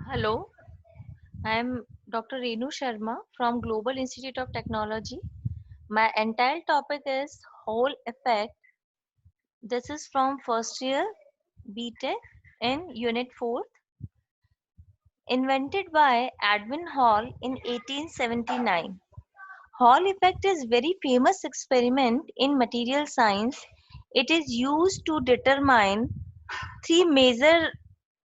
Hello, I am Dr. Renu Sharma from Global Institute of Technology. My entire topic is Hall effect. This is from first year BTech in Unit 4, invented by Edwin Hall in 1879. Hall effect is very famous experiment in material science. It is used to determine three major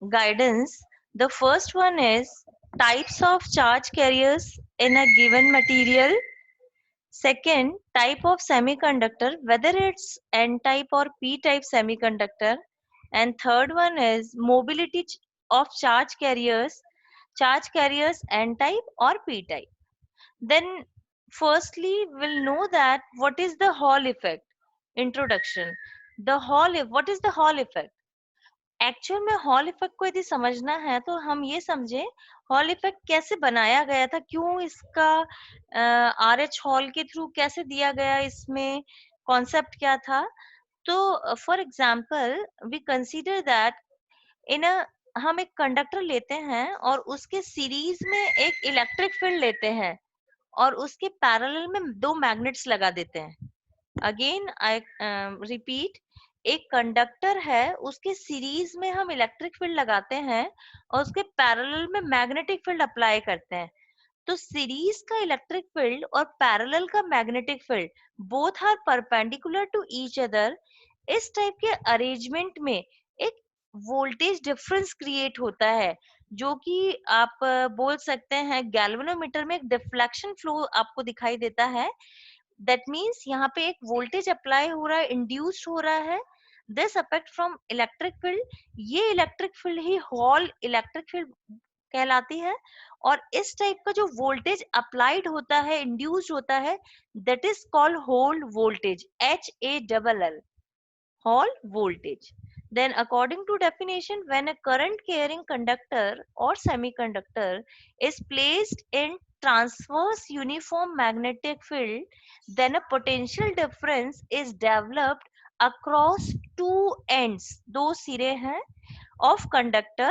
guidance. The first one is types of charge carriers in a given material. Second, type of semiconductor, whether it's N type or P type semiconductor. And third one is mobility of charge carriers N type or P type. Then firstly, we'll know that what is the Hall effect. Introduction. What is the Hall effect? Actual में hall effect को यदि समझना है तो हम ये समझे hall effect कैसे बनाया गया था, क्यों इसका आर एच हॉल के थ्रू कैसे दिया गया, इसमें कॉन्सेप्ट क्या था. तो for example we consider that in a हम एक कंडक्टर लेते हैं और उसके सीरीज में एक इलेक्ट्रिक फील्ड लेते हैं और उसके पैरेलल में दो मैग्नेट्स लगा देते हैं. अगेन आई रिपीट, एक कंडक्टर है, उसके सीरीज में हम इलेक्ट्रिक फील्ड लगाते हैं और उसके पैरेलल में मैग्नेटिक फील्ड अप्लाई करते हैं. तो सीरीज का इलेक्ट्रिक फील्ड और पैरेलल का magnetic field both are perpendicular to each other. इस टाइप के अरेंजमेंट में एक वोल्टेज डिफरेंस क्रिएट होता है, जो कि आप बोल सकते हैं गैल्वेनोमीटर में एक डिफ्लेक्शन फ्लो आपको दिखाई देता है. दैट मीन्स यहाँ पे एक वोल्टेज अप्लाई हो रहा है, इंड्यूस्ड हो रहा है. This affect from electric field, ये इलेक्ट्रिक फील्ड ही हॉल इलेक्ट्रिक फील्ड कहलाती है. और इस टाइप का जो वोल्टेज अप्लाइड होता है, इंड्यूस्ड होता है, that is called Hall voltage, HALL, Hall voltage. Then according to definition, when a current carrying conductor or semiconductor is placed in transverse uniform magnetic field, then a potential difference is developed across two ends, दो सिरे हैं, of conductor,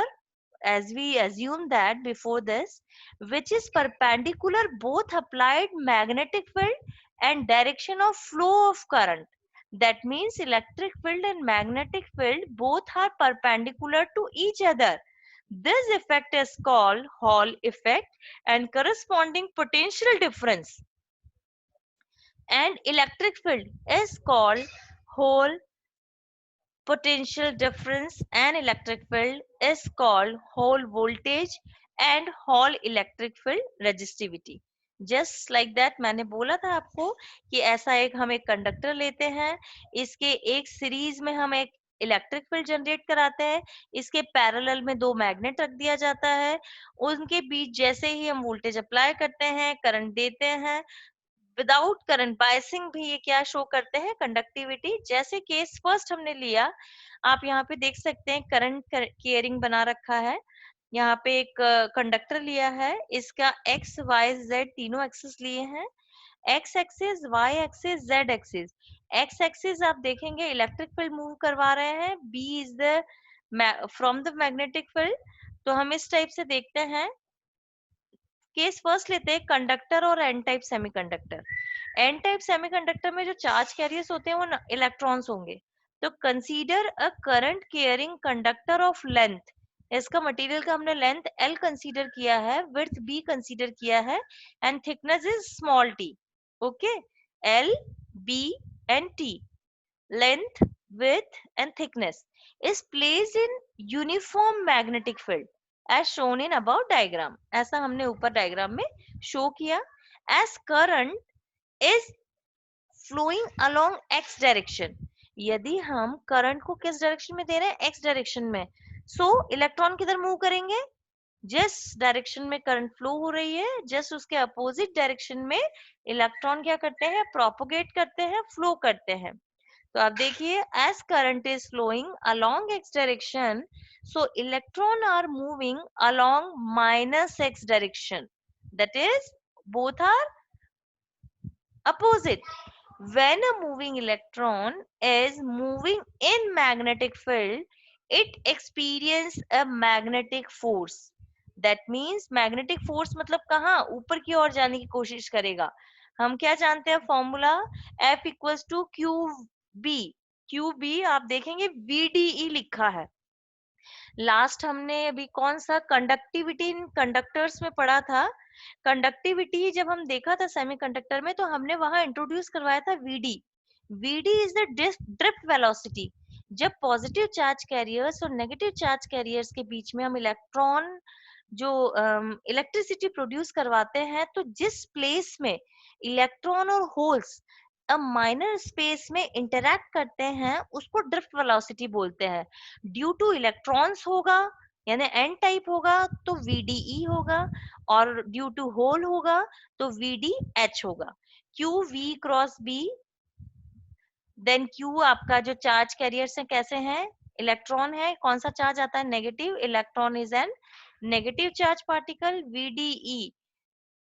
as we assume that before this, which is perpendicular both applied magnetic field and direction of flow of current. That means electric field and magnetic field both are perpendicular to each other. This effect is called Hall effect and corresponding potential difference. And electric field is called Hall potential difference, and electric field is called Hall voltage and Hall electric field resistivity. Just like that मैंने बोला था आपको कि ऐसा एक हम एक conductor लेते हैं, इसके एक सीरीज में हम एक इलेक्ट्रिक फील्ड जनरेट कराते हैं, इसके पैरेलल में दो मैग्नेट रख दिया जाता है, उनके बीच जैसे ही हम वोल्टेज अप्लाई करते हैं, करंट देते हैं, विदाउट करंट बायसिंग भी ये क्या शो करते हैं, कंडक्टिविटी. जैसे केस फर्स्ट हमने लिया, आप यहाँ पे देख सकते हैं करंट केयरिंग बना रखा है. यहाँ पे एक कंडक्टर लिया है, इसका एक्स वाई जेड तीनों एक्सिस लिए हैं. X axis, Y axis, Z axis. X axis आप देखेंगे इलेक्ट्रिक फील्ड मूव करवा रहे हैं, B is the from the magnetic field. तो हम इस टाइप से देखते हैं. केस फर्स्ट लेते हैं कंडक्टर और N type semiconductor. N type semiconductor में जो चार्ज कैरियर्स होते हैं वो इलेक्ट्रॉन्स होंगे. तो consider a current caring conductor of length. इसका मटेरियल का हमने लेंथ L कंसीडर किया है, विड्थ B कंसीडर किया है, and thickness is small t. Okay, L, B and T, length, width and thickness, is placed in uniform magnetic field as shown in above diagram. ऐसा हमने ऊपर diagram में show किया. as current is flowing along x direction, यदि हम current को किस direction में दे रहे हैं, x डायरेक्शन में, सो इलेक्ट्रॉन किधर मूव करेंगे, जिस डायरेक्शन में करंट फ्लो हो रही है जस्ट उसके अपोजिट डायरेक्शन में इलेक्ट्रॉन क्या करते हैं, प्रोपोगेट करते हैं, फ्लो करते हैं. तो आप देखिए, as current is flowing along x direction, so electron are moving along minus x direction. That is, both are opposite. When a moving electron is moving in magnetic field, it experiences a magnetic force. That means magnetic force मतलब कहाँ, ऊपर की ओर जाने की कोशिश करेगा। हम क्या जानते हैं formula, F equals to Q B. Q B आप देखेंगे VDE लिखा है। लास्ट हमने अभी कौन सा कंडक्टिविटी इन कंडक्टर्स में पढ़ा था। कंडक्टिविटी जब हम देखा था सेमीकंडक्टर में, तो हमने वहां इंट्रोड्यूस करवाया था VD। VD is the drift velocity. जब पॉजिटिव चार्ज कैरियर्स और नेगेटिव चार्ज कैरियर्स के बीच में हम इलेक्ट्रॉन जो इलेक्ट्रिसिटी प्रोड्यूस करवाते हैं, तो जिस प्लेस में इलेक्ट्रॉन और होल्स अब माइनर स्पेस में इंटरैक्ट करते हैं, उसको ड्रिफ्ट वेलोसिटी बोलते हैं। ड्यू टू इलेक्ट्रॉन्स होगा यानी एन टाइप होगा तो VDE होगा, और ड्यू टू होल होगा तो VDH होगा। Q V cross B, then Q आपका जो चार्ज कैरियर्स है कैसे हैं, इलेक्ट्रॉन है, कौन सा चार्ज आता है, negative, electron is an negative charge particle. VDE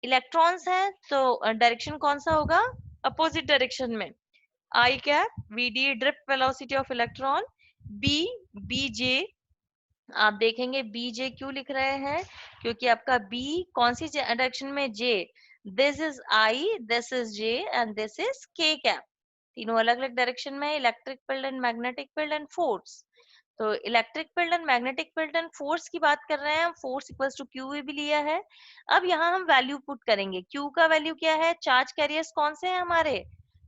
electrons हैं, तो डायरेक्शन कौन सा होगा, अपोजिट डायरेक्शन में। I cap VD drift velocity of electron. B BJ, आप देखेंगे BJ क्यों लिख रहे हैं, क्योंकि आपका B कौन सी डायरेक्शन में, J। This is I, this is J and this is K cap. तीनों अलग अलग डायरेक्शन में, electric field and magnetic field and force. तो electric field and magnetic field and force की बात कर रहे हैं हम, फोर्स इक्वल्स टू क्यू भी लिया है। अब यहाँ हम वैल्यू पुट करेंगे। क्यू का वैल्यू क्या है, चार्ज कैरियर्स कौन से हैं हमारे,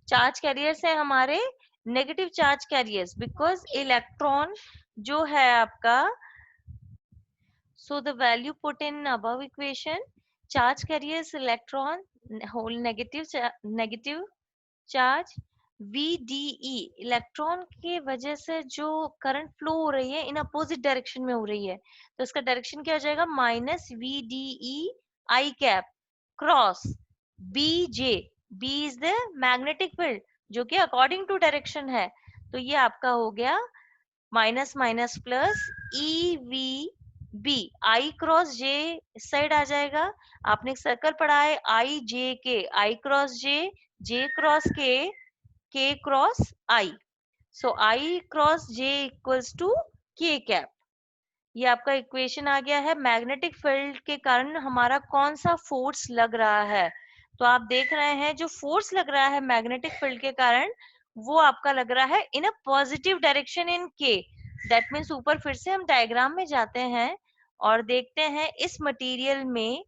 चार्ज कैरियर्स हैं हमारे negative charge carriers, because electron जो है आपका, so the value put in above equation, charge carriers electron whole negative charge, VDE electron के वजह से जो करंट फ्लो हो रही है इन अपोजिट डायरेक्शन में हो रही है, तो इसका डायरेक्शन क्या हो जाएगा, minus VDE I cap cross BJ। B is the magnetic field जो कि अकॉर्डिंग टू डायरेक्शन है, तो ये आपका हो गया minus minus plus EVB। I cross J इस साइड आ जाएगा, आपने एक सर्कल पढ़ा है IJK, I cross J cross K cross I, so I cross J equals to K cap. ये आपका इक्वेशन आ गया है। मैग्नेटिक फील्ड के कारण हमारा कौन सा फोर्स लग रहा है, तो आप देख रहे हैं जो फोर्स लग रहा है मैग्नेटिक फील्ड के कारण, वो आपका लग रहा है in a positive direction in K। That means ऊपर फिर से हम डायग्राम में जाते हैं और देखते हैं इस मटेरियल में,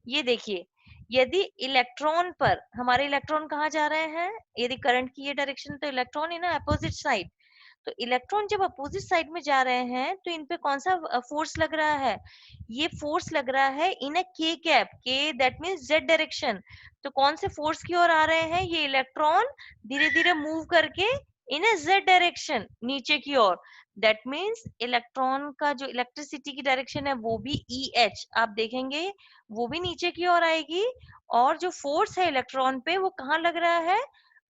ये देखिए, यदि इलेक्ट्रॉन पर, हमारे इलेक्ट्रॉन कहाँ जा रहे हैं, यदि करंट की ये डायरेक्शन, तो इलेक्ट्रॉन इन अपोजिट साइड, तो इलेक्ट्रॉन जब अपोजिट साइड में जा रहे हैं तो इन पे कौन सा फोर्स लग रहा है, ये फोर्स लग रहा है in a K cap, K that means Z direction. तो कौन से फोर्स की ओर आ रहे हैं, ये इलेक्ट्रॉन धीरे धीरे मूव करके इन अ Z डायरेक्शन नीचे की ओर, दैट मीन्स इलेक्ट्रॉन का जो इलेक्ट्रिसिटी की डायरेक्शन है वो भी EH, आप देखेंगे वो भी नीचे की ओर आएगी, और जो फोर्स है इलेक्ट्रॉन पे वो कहाँ लग रहा है,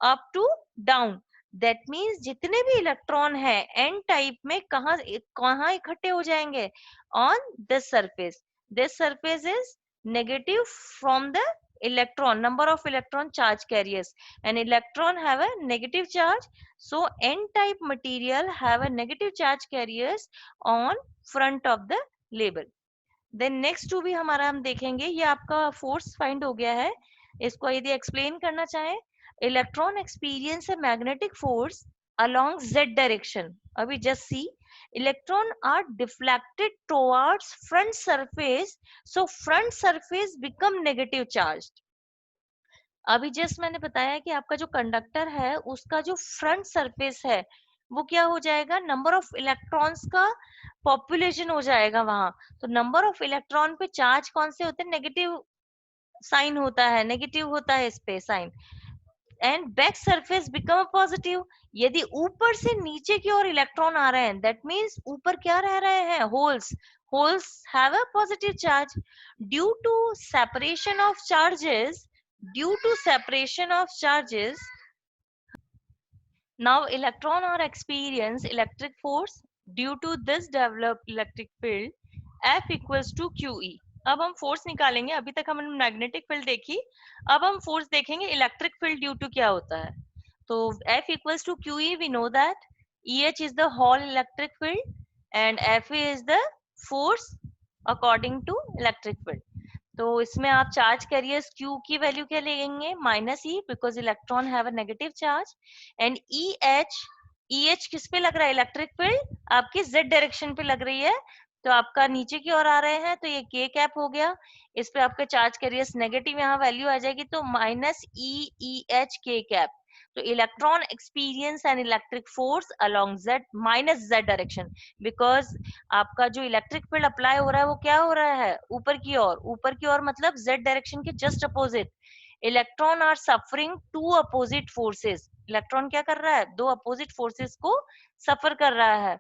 up to down. That means जितने भी इलेक्ट्रॉन है एन टाइप में कहाँ कहाँ इकट्ठे हो जाएंगे, on this surface. This surface is negative from the electron, number of electron charge carriers, and electron have a negative charge, so n type material have a negative charge carriers on front of the label। Then next to भी हमारा हम देखेंगे, ये आपका force find हो गया है। इसको यदि एक्सप्लेन करना चाहें, इलेक्ट्रॉन एक्सपीरियंस है magnetic force along Z direction. अभी just see, electron are deflected towards front surface, so front surface become negative charge. अभी जस्ट मैंने बताया कि आपका जो कंडक्टर है उसका जो फ्रंट सरफेस है वो क्या हो जाएगा, नंबर ऑफ इलेक्ट्रॉन्स का पॉपुलेशन हो जाएगा वहां। तो नंबर ऑफ इलेक्ट्रॉन पे चार्ज कौन से होते हैं, नेगेटिव साइन होता है, नेगेटिव होता है इस पे sign, and back surface become positive. यदि ऊपर से नीचे की ओर इलेक्ट्रॉन आ रहे हैं, दैट मीन्स ऊपर क्या रह रहे हैं, holes. Holes have a positive charge. Due to separation of charges, due to separation of charges, now electron are experience electric force, due to this developed electric field F equals to QE। अब हम force निकालेंगे, अभी तक हमने magnetic field देखी, अब हम force देखेंगे इलेक्ट्रिक फील्ड ड्यू टू क्या होता है। तो F equals to QE, we know that EH is the whole electric field and FE is the force according to electric field. तो इसमें आप चार्ज कैरियर्स Q की वैल्यू क्या लेंगे, minus E, because electron have a negative charge, and E H किस पे लग रहा है, इलेक्ट्रिक फील्ड आपकी जेड डायरेक्शन पे लग रही है, तो आपका नीचे की ओर आ रहे हैं, तो ये के कैप हो गया, इस पे आपके चार्ज कैरियर्स नेगेटिव यहाँ वैल्यू आ जाएगी, तो माइनस ई एच के कैप। तो electron experience an electric force along Z minus Z direction, because आपका जो इलेक्ट्रिक फील्ड अप्लाई हो रहा है वो क्या हो रहा है, ऊपर की ओर, ऊपर की ओर मतलब जेड डायरेक्शन के just opposite. Electron are suffering to opposite forces, electron क्या कर रहा है, दो अपोजिट फोर्सेस को सफर कर रहा है।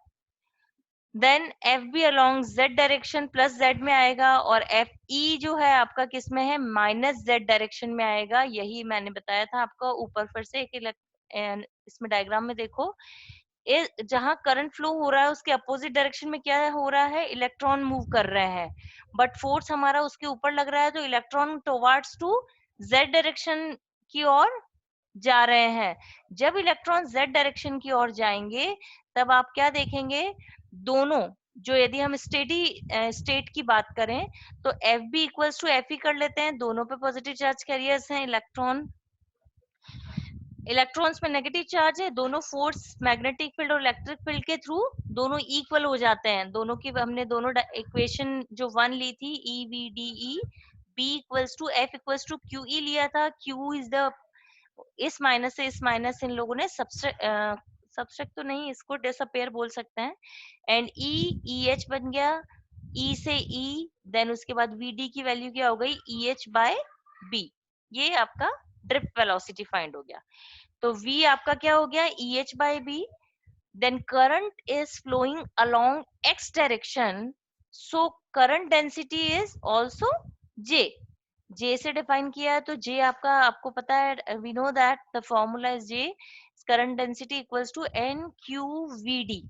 Then F B along Z direction plus Z में आएगा, और एफ ई जो है आपका किस में है, माइनस जेड डायरेक्शन में आएगा। यही मैंने बताया था आपको ऊपर, फिर से एक इसमें डायग्राम में देखो, जहां करंट फ्लो हो रहा है उसके अपोजिट डायरेक्शन में क्या हो रहा है, इलेक्ट्रॉन मूव कर रहे हैं, बट फोर्स हमारा उसके ऊपर लग रहा है, तो electron towards to Z direction की ओर जा रहे हैं। जब इलेक्ट्रॉन जेड डायरेक्शन की ओर जाएंगे तब आप क्या देखेंगे, दोनों जो, यदि हम स्टेट की बात करें तो F B equals to F E कर लेते हैं, दोनों पे पॉजिटिव चार्ज कैरियर्स हैं, इलेक्ट्रॉन्स में नेगेटिव चार्ज है, दोनों फोर्स मैग्नेटिक फील्ड और इलेक्ट्रिक फील्ड के थ्रू दोनों इक्वल हो जाते हैं। दोनों की हमने दोनों इक्वेशन जो वन ली थी, E V D E, B equals to F equals to Q E लिया था, क्यू इज द, इस माइनस से इस माइनस इन लोगों ने सबस्ट्रैक्ट तो नहीं, इसको डिसअपेयर बोल सकते हैं, एंड ई एच बन गया, ई से ई, देन उसके बाद वी डी की वैल्यू क्या हो गई, ई एच बाय बी, ये आपका ड्रिफ्ट वेलोसिटी फाइंड हो गया। तो v आपका क्या हो गया, E H by B, then current is flowing along x direction, so current density is also J से डिफाइन किया है, तो J आपका, आपको पता है, we know that the formula is J, current density equals to N Q V D.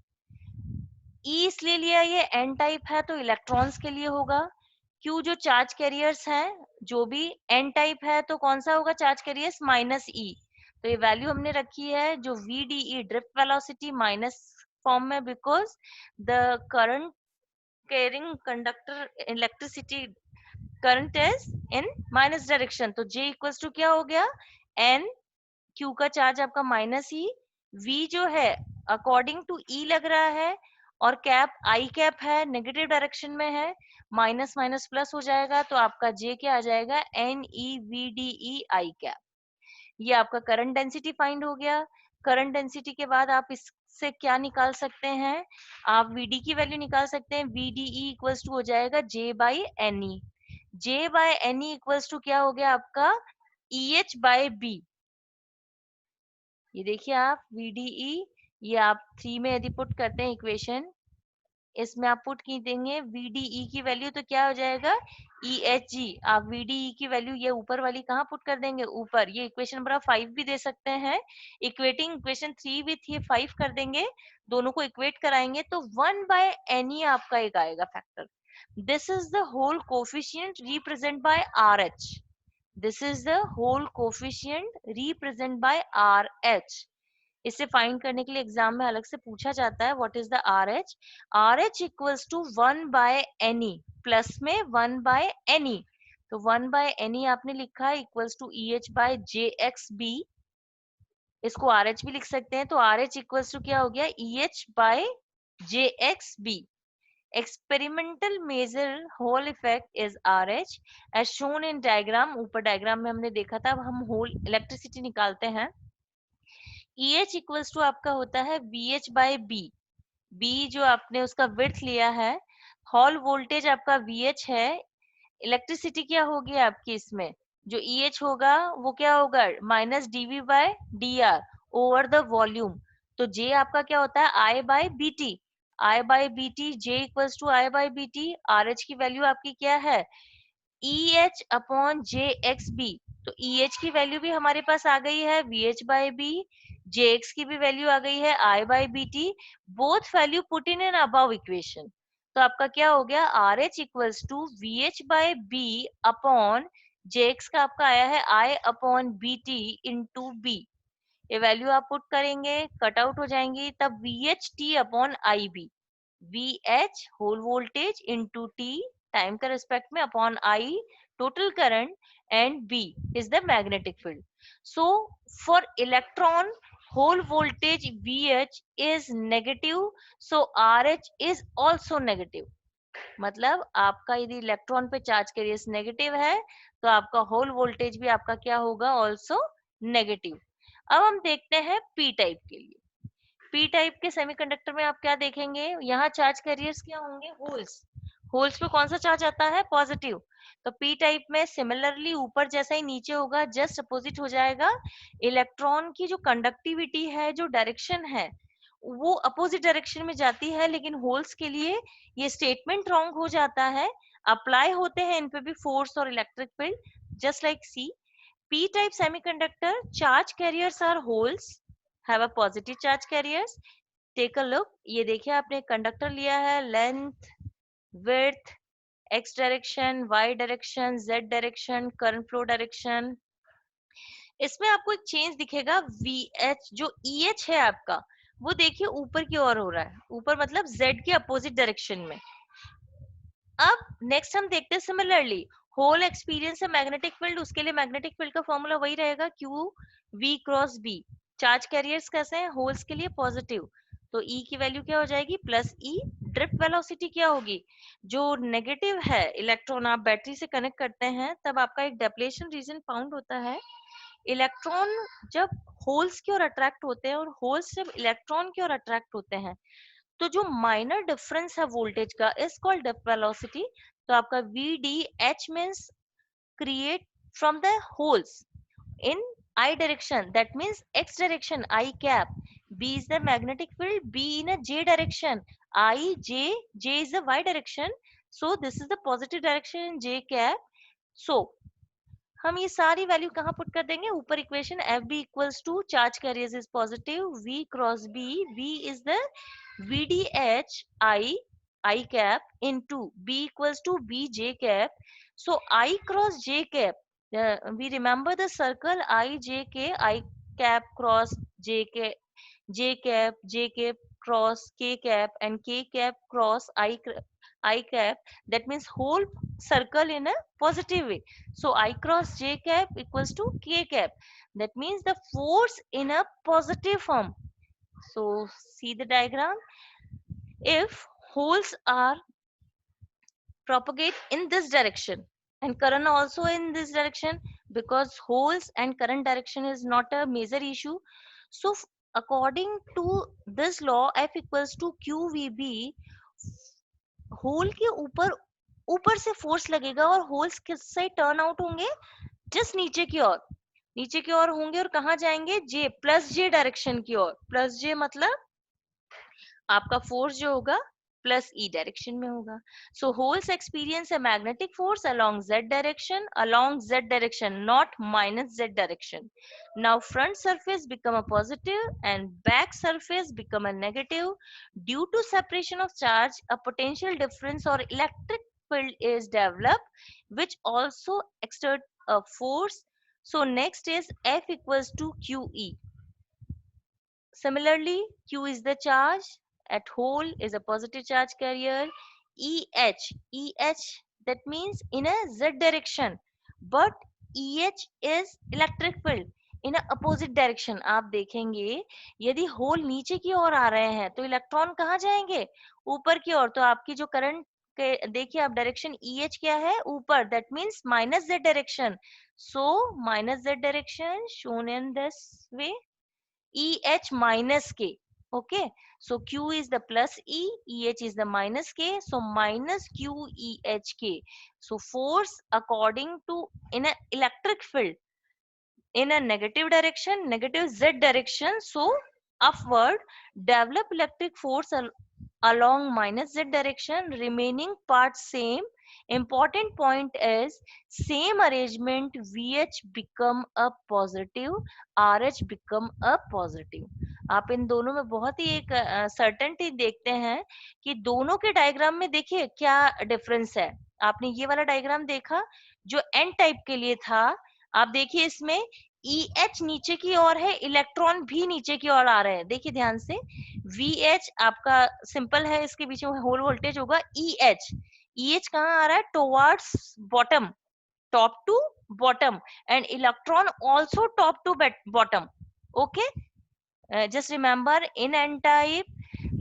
E इसलिए लिया, ये एन टाइप है तो इलेक्ट्रॉन्स के लिए होगा, क्यू जो चार्ज कैरियर्स हैं, जो भी एन टाइप है तो कौन सा होगा चार्ज कैरियर्स, माइनस ई। तो ये वैल्यू हमने रखी है जो V D E drift velocity minus form में, because the current carrying conductor electricity current is in minus direction, तो J इक्वल्स टू क्या हो गया, एन, Q का चार्ज आपका माइनस ई, V जो है अकॉर्डिंग टू E लग रहा है, और कैप आई कैप है, नेगेटिव डायरेक्शन में है, माइनस माइनस प्लस हो जाएगा, तो आपका J क्या आ जाएगा, N E V D E I cap. ये आपका करंट डेंसिटी फाइंड हो गया। करंट डेंसिटी के बाद आप इससे क्या निकाल सकते हैं, आप Vd की वैल्यू निकाल सकते हैं, VDE इक्वल्स टू हो जाएगा J by N E, J by N E equals to क्या हो गया आपका, EH बाय बी। ये देखिए आप VDE, ये आप 3 में यदि पुट करते हैं इक्वेशन, इसमें आप पुट की देंगे VDE की वैल्यू, तो क्या हो जाएगा, EHG। आप VDE की वैल्यू ये ऊपर वाली कहाँ पुट कर देंगे, ऊपर, ये इक्वेशन नंबर 5 भी दे सकते हैं, इक्वेटिंग इक्वेशन 3 विथ ये 5 कर देंगे, दोनों को इक्वेट कराएंगे तो 1 बाय एनी आपका एक आएगा factor. This is the hole coefficient represent by RH, this is the hole coefficient represent by RH। इसे फाइंड करने के लिए एग्जाम में अलग से पूछा जाता है, what is the RH, RH equals to 1 by N E, plus में 1 बाय एनी, तो 1 बाय एनी आपने लिखा है equals to EH by JXB, इसको RH भी लिख सकते हैं, तो RH इक्वल्स टू क्या हो गया, EH by JXB। Experimental measure hole effect is RH as shown in diagram, ऊपर डायग्राम में हमने देखा था, अब हम होल इलेक्ट्रिसिटी निकालते हैं। EH इक्वल्स टू आपका होता है VH बाय B, B जो आपने उसका विड्थ लिया है, हॉल वोल्टेज आपका VH है, इलेक्ट्रिसिटी क्या होगी आपकी इसमें, जो EH होगा वो क्या होगा, minus dV by dr over the volume, तो J आपका क्या होता है, I by BT, I by BT, J equals to I by BT, RH की वैल्यू आपकी क्या है, EH अपॉन JXB, तो EH की वैल्यू भी हमारे पास आ गई है VH बाय B, JX की भी वैल्यू आ गई है I by BT, both value put in above equation, तो आपका क्या हो गया, RH equals to VH by B upon JX का आपका आया है I upon BT into B, ये वैल्यू आप पुट करेंगे कट आउट हो जाएंगी, तब VH T upon IB, VH hole voltage into T time का रिस्पेक्ट में upon I total current and B is the magnetic field. So for electron, whole voltage VH is negative, so RH is also negative. मतलब आपका यदि electron पे charge carriers negative है तो आपका whole voltage भी आपका क्या होगा, ऑल्सो नेगेटिव. अब हम देखते हैं पी टाइप के लिए. पी टाइप के सेमीकंडक्टर में आप क्या देखेंगे, यहाँ चार्ज कैरियर्स क्या होंगे, होल्स. होल्स पे कौन सा चार्ज आता है, पॉजिटिव. तो पी टाइप में सिमिलरली ऊपर जैसा ही नीचे होगा, जस्ट अपोजिट हो जाएगा. इलेक्ट्रॉन की जो कंडक्टिविटी है, जो डायरेक्शन है, वो अपोजिट डायरेक्शन में जाती है. लेकिन होल्स के लिए ये स्टेटमेंट रॉन्ग हो जाता है. अप्लाई होते हैं इन पे भी फोर्स और electric field, just like see. P type semiconductor, charge carriers are holes, have a positive charge carriers. Take a look, ये देखिए आपने कंडक्टर लिया है, length, width, X direction, Y direction, Z direction, current flow direction. इसमें आपको एक change दिखेगा, V H जो ई एच है आपका, वो देखिए ऊपर की ओर हो रहा है. ऊपर मतलब जेड के अपोजिट डायरेक्शन में. अब नेक्स्ट हम देखते हैं सिमिलरली होल एक्सपीरियंस है मैग्नेटिक फील्ड. उसके लिए मैग्नेटिक फील्ड का फॉर्मूला वही रहेगा, Q V cross B. Charge carriers कैसे हैं, होल्स के लिए पॉजिटिव, तो ई की वैल्यू क्या हो जाएगी, प्लस ई. ड्रिफ्ट वेलोसिटी क्या होगी, जो नेगेटिव है इलेक्ट्रॉन आप बैटरी से कनेक्ट करते हैं तब आपका एक डेप्लेशन रीजन फाउंड होता है. इलेक्ट्रॉन जब होल्स की ओर अट्रैक्ट होते हैं और होल्स जब इलेक्ट्रॉन की ओर अट्रैक्ट होते हैं, तो जो माइनर डिफरेंस है वोल्टेज का इज कॉल्ड ड्रिफ्ट वेलोसिटी. तो आपका V D H means create from the holes in I direction, that means x direction, I cap. B is the magnetic field, B in a j direction, I j, j is the y direction, so this is the positive direction in j cap. So हम ये सारी value कहाँ put कर देंगे, ऊपर equation F B equals to charge carriers is positive, V cross B, V is the V D H I cap into B equals to B J cap. So I cross J cap, we remember the circle I J K, I cap cross J K, J cap cross K cap, and K cap cross I cap. That means whole circle in a positive way. So I cross J cap equals to K cap. That means the force in a positive form. So see the diagram. If holes are propagate in this direction and current also in this direction, because holes and current direction is not a major issue. So according to this law, F equals to QVB, hole के ऊपर ऊपर से force लगेगा और holes किससे turn out होंगे, just नीचे की ओर, नीचे की ओर होंगे और कहाँ जाएंगे, जे प्लस जे डायरेक्शन की ओर. प्लस जे मतलब आपका फोर्स जो होगा प्लस ई डायरेक्शन में होगा. So holes experience a magnetic force along Z direction, not minus Z direction. Now front surface become a positive and back surface become a negative. Due to separation of charge a potential difference और electric field is developed which also exert a force. So next is F equals to QE. Similarly, Q is the charge at hole is a positive charge carrier. EH that means in a Z direction, but EH is electric field in a opposite direction. आप देखेंगे यदि whole नीचे की ओर आ रहे हैं तो electron कहाँ जाएंगे, ऊपर की ओर. तो आपकी जो करंट के देखिए आप डायरेक्शन EH क्या है, ऊपर, that means minus Z direction. So minus Z direction shown in this way, EH minus K. Okay, so Q is the plus E, EH is the minus K, so minus QEHK. So force according to in an electric field in a negative direction, negative Z direction, so upward, develop electric force along minus Z direction, remaining part same. Important point is same arrangement, VH become a positive, RH become a positive. आप इन दोनों में बहुत ही एक certainty देखते हैं कि दोनों के डायग्राम में देखिए क्या डिफरेंस है. आपने ये वाला डायग्राम देखा जो एन टाइप के लिए था, आप देखिए इसमें EH नीचे की ओर है, इलेक्ट्रॉन भी नीचे की ओर आ रहे हैं. देखिए ध्यान से, VH आपका सिंपल है, इसके पीछे होल वोल्टेज होगा EH. EH कहाँ आ रहा है? Towards bottom, top to bottom, and electron also top to bottom. Okay. Just remember, in n type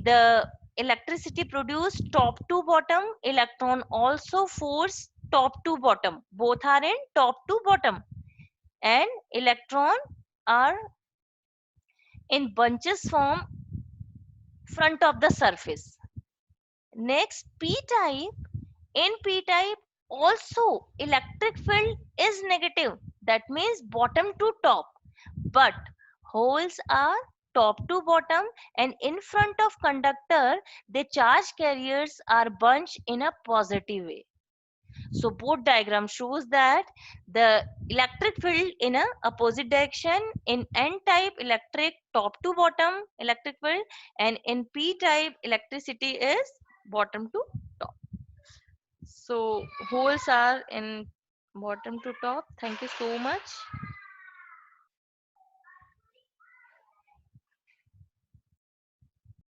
the electricity produced top to bottom, electron also force top to bottom, both are in top to bottom, and electron are in bunches from front of the surface. Next, p type. In p type also electric field is negative, that means bottom to top, but holes are top to bottom, and in front of conductor the charge carriers are bunched in a positive way. So both diagram shows that the electric field in a opposite direction. In n type electric top to bottom electric field, and in p type electricity is bottom to top. So holes are in bottom to top. Thank you so much.